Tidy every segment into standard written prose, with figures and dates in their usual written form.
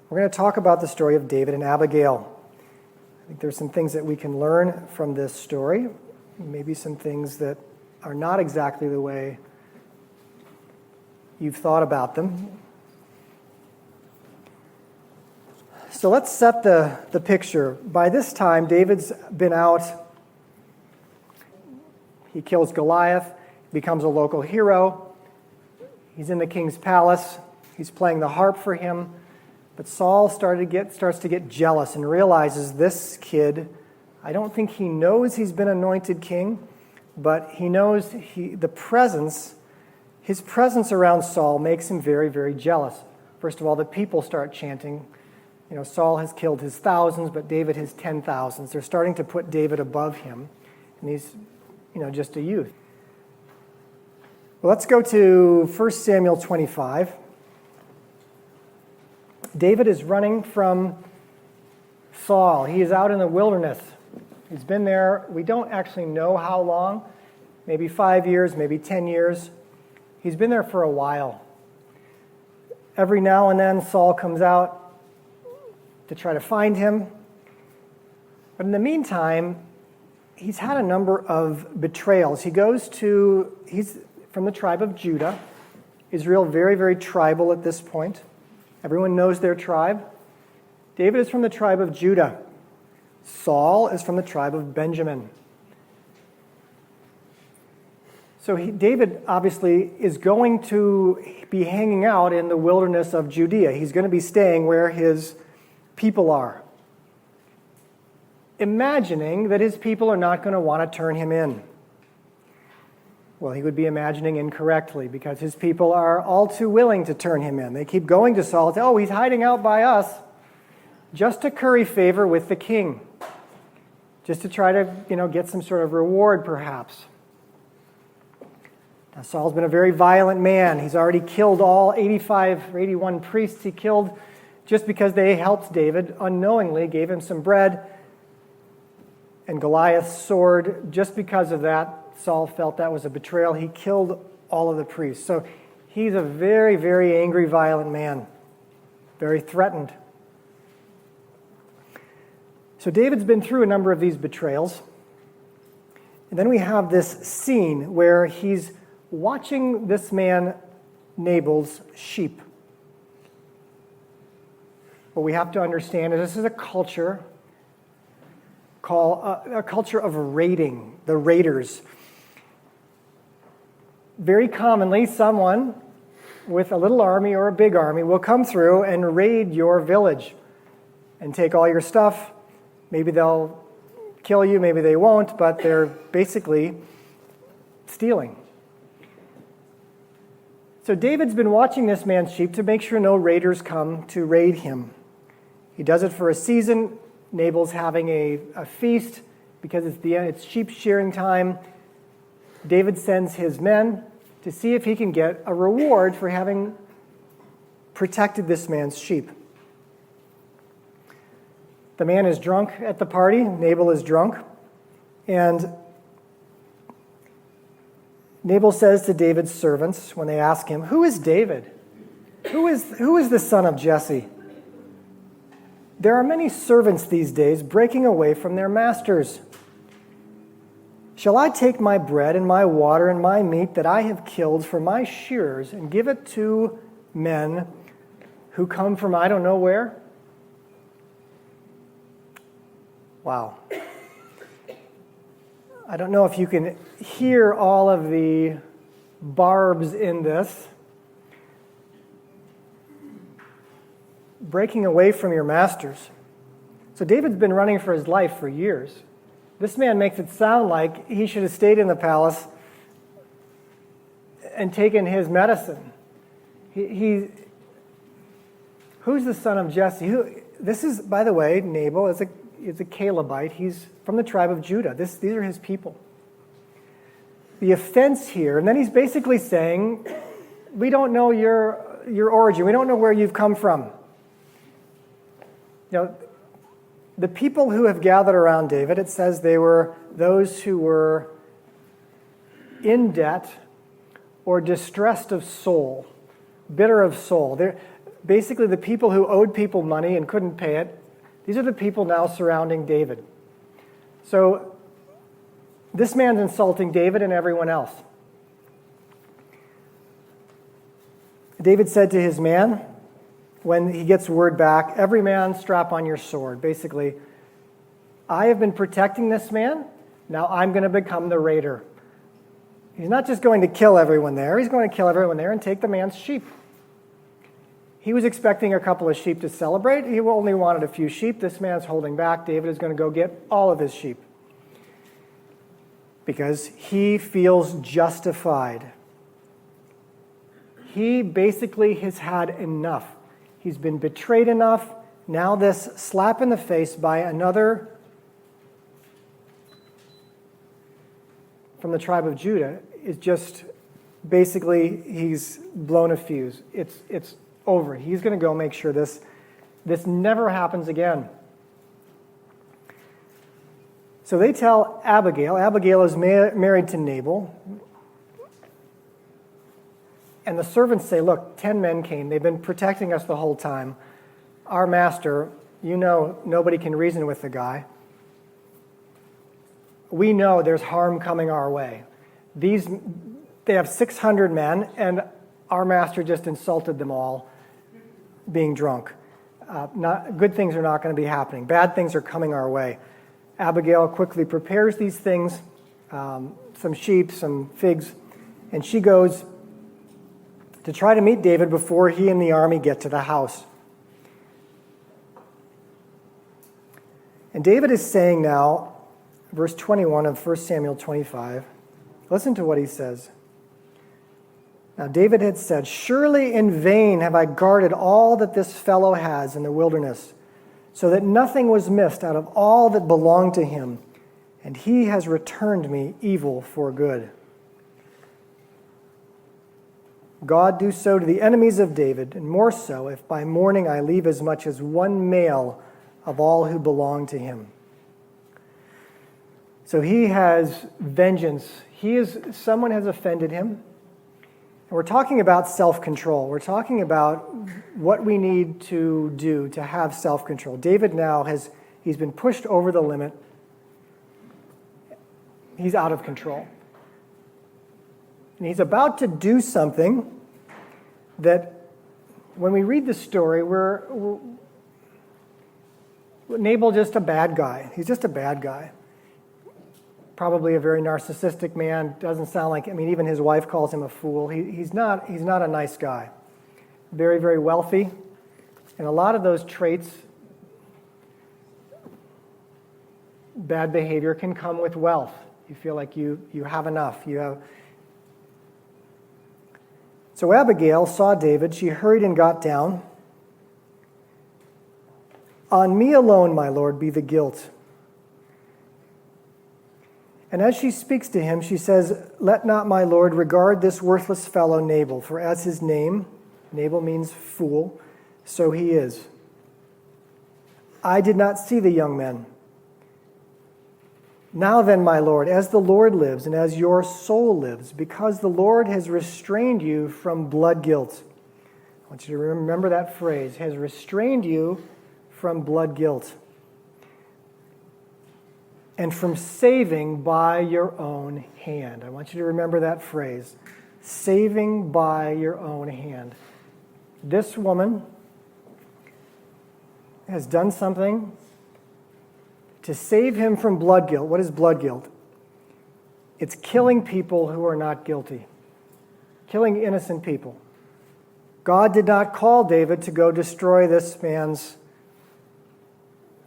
We're going to talk about the story of David and Abigail. I think there's some things that we can learn from this story, maybe some things that are not exactly the way you've thought about them. So let's set the picture. By this time, David's been out. He kills Goliath, becomes a local hero. He's in the king's palace. He's playing the harp for him. But Saul starts to get jealous and realizes this kid, I don't think he knows he's been anointed king, but he knows his presence around Saul makes him very, very jealous. First of all, the people start chanting, Saul has killed his thousands, but David his 10,000s. They're starting to put David above him, and he's, just a youth. Well, let's go to 1 Samuel 25. David is running from Saul. He is out in the wilderness. He's been there, we don't actually know how long, maybe 5 years, maybe 10 years. He's been there for a while. Every now and then, Saul comes out to try to find him. But in the meantime, he's had a number of betrayals. He's from the tribe of Judah. Israel, very, very tribal at this point. Everyone knows their tribe. David is from the tribe of Judah. Saul is from the tribe of Benjamin. So David obviously is going to be hanging out in the wilderness of Judea. He's going to be staying where his people are, imagining that his people are not going to want to turn him in. Well, he would be imagining incorrectly, because his people are all too willing to turn him in. They keep going to Saul and say, he's hiding out by us, just to curry favor with the king, just to try to, get some sort of reward, perhaps. Now, Saul's been a very violent man. He's already killed all 85 or 81 priests he killed just because they helped David, unknowingly gave him some bread and Goliath's sword. Just because of that, Saul felt that was a betrayal. He killed all of the priests. So he's a very, very angry, violent man, very threatened. So David's been through a number of these betrayals. And then we have this scene where he's watching this man, Nabal's sheep. What we have to understand is this is a culture called a culture of raiding, the raiders. Very commonly, someone with a little army or a big army will come through and raid your village and take all your stuff. Maybe they'll kill you, maybe they won't, but they're basically stealing. So David's been watching this man's sheep to make sure no raiders come to raid him. He does it for a season. Nabal's having a feast because it's sheep shearing time. David sends his men to see if he can get a reward for having protected this man's sheep. The man is drunk at the party. Nabal is drunk. And Nabal says to David's servants when they ask him, "Who is David? Who is the son of Jesse? There are many servants these days breaking away from their masters. Shall I take my bread and my water and my meat that I have killed for my shearers and give it to men who come from I don't know where?" Wow. I don't know if you can hear all of the barbs in this. Breaking away from your masters. So David's been running for his life for years. This man makes it sound like he should have stayed in the palace and taken his medicine. Who's the son of Jesse? This is, by the way, Nabal is a Calebite. He's from the tribe of Judah. These are his people. The offense here, and then he's basically saying, we don't know your origin. We don't know where you've come from. The people who have gathered around David, it says they were those who were in debt or distressed of soul, bitter of soul. basically the people who owed people money and couldn't pay it, these are the people now surrounding David. So this man's insulting David and everyone else. David said to his man, when he gets word back, every man strap on your sword. Basically, I have been protecting this man, now I'm going to become the raider. He's not just going to kill everyone there, he's going to kill everyone there and take the man's sheep. He was expecting a couple of sheep to celebrate. He only wanted a few sheep. This man's holding back. David is going to go get all of his sheep because he feels justified. He basically has had enough. He's been betrayed enough. Now this slap in the face by another from the tribe of Judah is just basically he's blown a fuse. It's over. He's going to go make sure this never happens again. So they tell Abigail. Abigail is married to Nabal. And the servants say, look, 10 men came. They've been protecting us the whole time. Our master, you know, nobody can reason with the guy. We know there's harm coming our way. They have 600 men, and our master just insulted them all, being drunk. Good things are not going to be happening. Bad things are coming our way. Abigail quickly prepares these things, some sheep, some figs, and she goes to try to meet David before he and the army get to the house. And David is saying now, verse 21 of 1 Samuel 25, listen to what he says. Now David had said, surely in vain have I guarded all that this fellow has in the wilderness, so that nothing was missed out of all that belonged to him, and he has returned me evil for good. God do so to the enemies of David, and more so if by morning I leave as much as one male of all who belong to him. So he has vengeance. Someone has offended him. And we're talking about self-control. We're talking about what we need to do to have self-control. David now he's been pushed over the limit. He's out of control. And he's about to do something that, when we read the story, Nabal just a bad guy. He's just a bad guy. Probably a very narcissistic man. Doesn't sound like, even his wife calls him a fool. He's not a nice guy. Very, very wealthy. And a lot of those traits, bad behavior, can come with wealth. You feel like you have enough. So Abigail saw David. She hurried and got down. On me alone, my lord, be the guilt. And as she speaks to him, she says, let not my lord regard this worthless fellow Nabal, for as his name, Nabal means fool, so he is. I did not see the young men. Now then, my lord, as the Lord lives and as your soul lives, because the Lord has restrained you from blood guilt. I want you to remember that phrase, has restrained you from blood guilt. And from saving by your own hand. I want you to remember that phrase, saving by your own hand. This woman has done something to save him from blood guilt. What is blood guilt? It's killing people who are not guilty, killing innocent people. God did not call David to go destroy this man's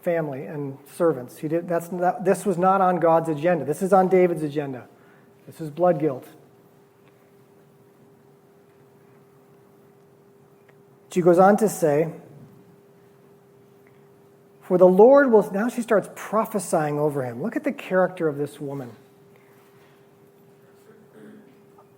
family and servants. This was not on God's agenda. This is on David's agenda. This is blood guilt. She goes on to say, for the Lord will, now she starts prophesying over him. Look at the character of this woman.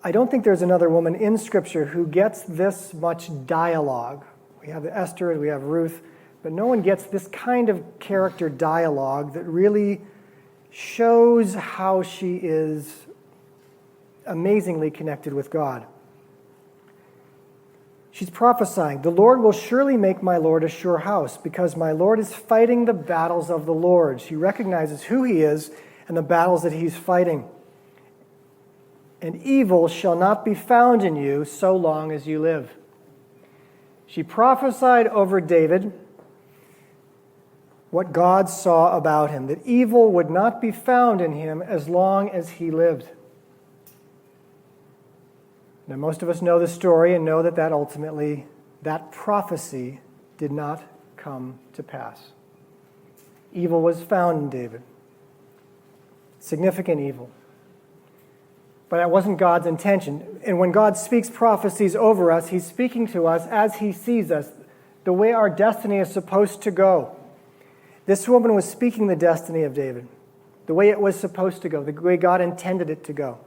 I don't think there's another woman in Scripture who gets this much dialogue. We have Esther, we have Ruth, but no one gets this kind of character dialogue that really shows how she is amazingly connected with God. She's prophesying, the Lord will surely make my Lord a sure house, because my Lord is fighting the battles of the Lord. She recognizes who he is and the battles that he's fighting. And evil shall not be found in you so long as you live. She prophesied over David what God saw about him, that evil would not be found in him as long as he lived. Now, most of us know the story and know that ultimately, that prophecy did not come to pass. Evil was found in David. Significant evil. But that wasn't God's intention. And when God speaks prophecies over us, he's speaking to us as he sees us, the way our destiny is supposed to go. This woman was speaking the destiny of David, the way it was supposed to go, the way God intended it to go.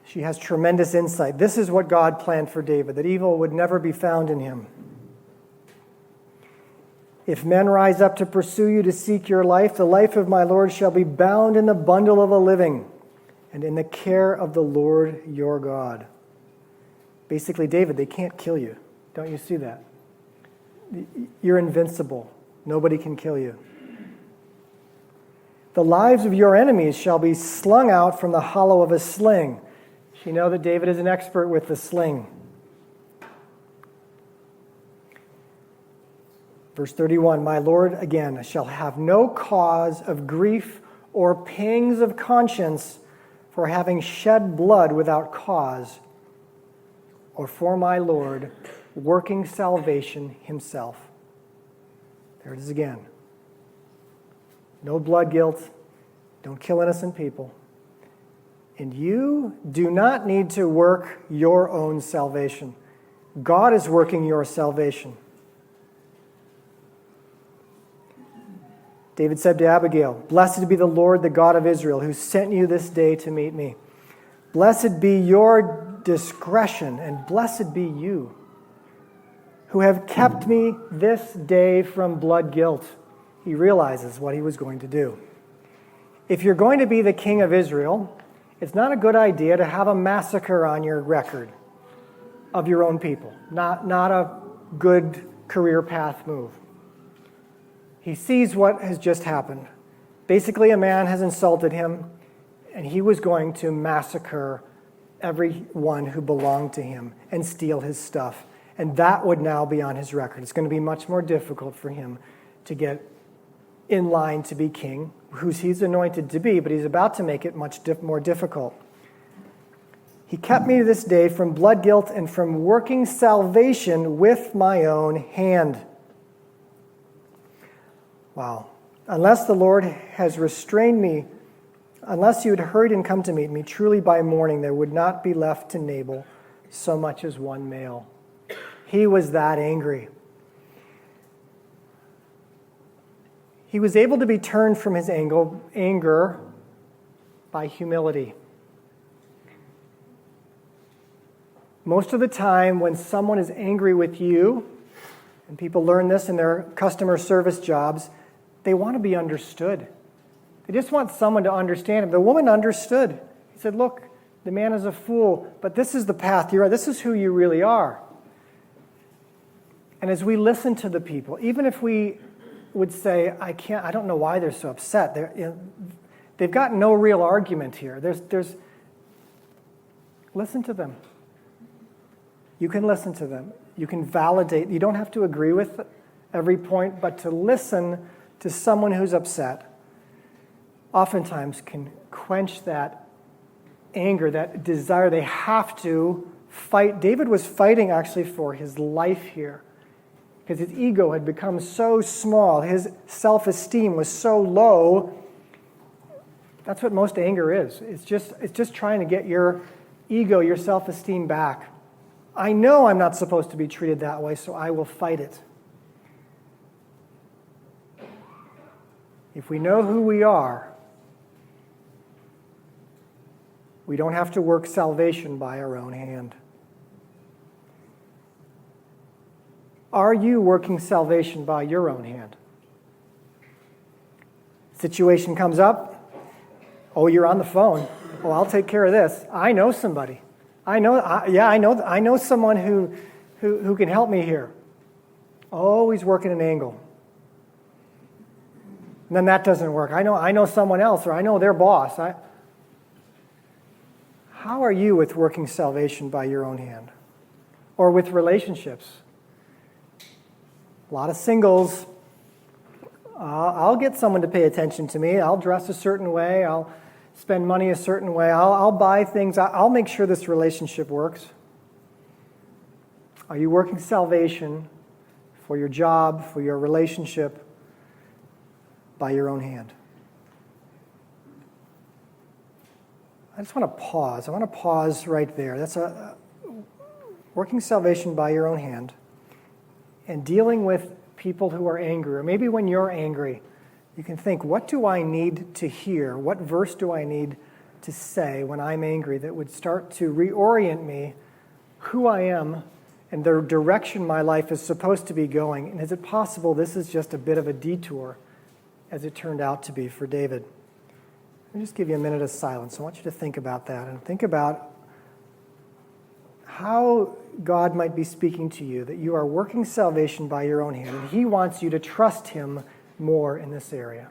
She has tremendous insight. This is what God planned for David, that evil would never be found in him. If men rise up to pursue you to seek your life, the life of my Lord shall be bound in the bundle of the living and in the care of the Lord your God. Basically, David, they can't kill you. Don't you see that? You're invincible. Nobody can kill you. The lives of your enemies shall be slung out from the hollow of a sling. You know that David is an expert with the sling. Verse 31, my Lord, again, shall have no cause of grief or pangs of conscience for having shed blood without cause, or for my Lord working salvation himself. There it is again. No blood guilt. Don't kill innocent people. And you do not need to work your own salvation. God is working your salvation. David said to Abigail, blessed be the Lord, the God of Israel, who sent you this day to meet me. Blessed be your discretion, and blessed be you, who have kept me this day from blood guilt. He realizes what he was going to do. If you're going to be the king of Israel, it's not a good idea to have a massacre on your record of your own people. Not a good career path move. He sees what has just happened. Basically, a man has insulted him, and he was going to massacre everyone who belonged to him and steal his stuff. And that would now be on his record. It's going to be much more difficult for him to get in line to be king, who's he's anointed to be, but he's about to make it much more difficult. He kept me this day from blood guilt and from working salvation with my own hand. Wow. Unless the Lord has restrained me, unless you had hurried and come to meet me, truly by morning there would not be left to Nabal so much as one male. He was that angry. He was able to be turned from his anger by humility. Most of the time when someone is angry with you, and people learn this in their customer service jobs, they want to be understood. They just want someone to understand him. The woman understood. He said, look, the man is a fool, but this is the path you're on. This is who you really are. And as we listen to the people, even if we would say, I don't know why they're so upset. They've got no real argument here. Listen to them. You can listen to them. You can validate. You don't have to agree with every point, but to listen to someone who's upset oftentimes can quench that anger, that desire. They have to fight. David was fighting actually for his life here, because his ego had become so small. His self-esteem was so low. That's what most anger is. It's just trying to get your ego, your self-esteem back. I know I'm not supposed to be treated that way, so I will fight it. If we know who we are, we don't have to work salvation by our own hand. Are you working salvation by your own hand? Situation comes up. Oh, you're on the phone. Oh, I'll take care of this. I know somebody. I know someone who can help me here. Always working an angle. And then that doesn't work. I know someone else, or I know their boss. How are you with working salvation by your own hand? Or with relationships? A lot of singles. I'll get someone to pay attention to me. I'll dress a certain way. I'll spend money a certain way. I'll buy things. I'll make sure this relationship works. Are you working salvation for your job, for your relationship, by your own hand? I just want to pause. I want to pause right there. That's working salvation by your own hand and dealing with people who are angry. Or maybe when you're angry, you can think, what do I need to hear? What verse do I need to say when I'm angry that would start to reorient me who I am and the direction my life is supposed to be going? And is it possible this is just a bit of a detour, as it turned out to be for David? Let me just give you a minute of silence. I want you to think about that and think about how God might be speaking to you, that you are working salvation by your own hand, and He wants you to trust Him more in this area.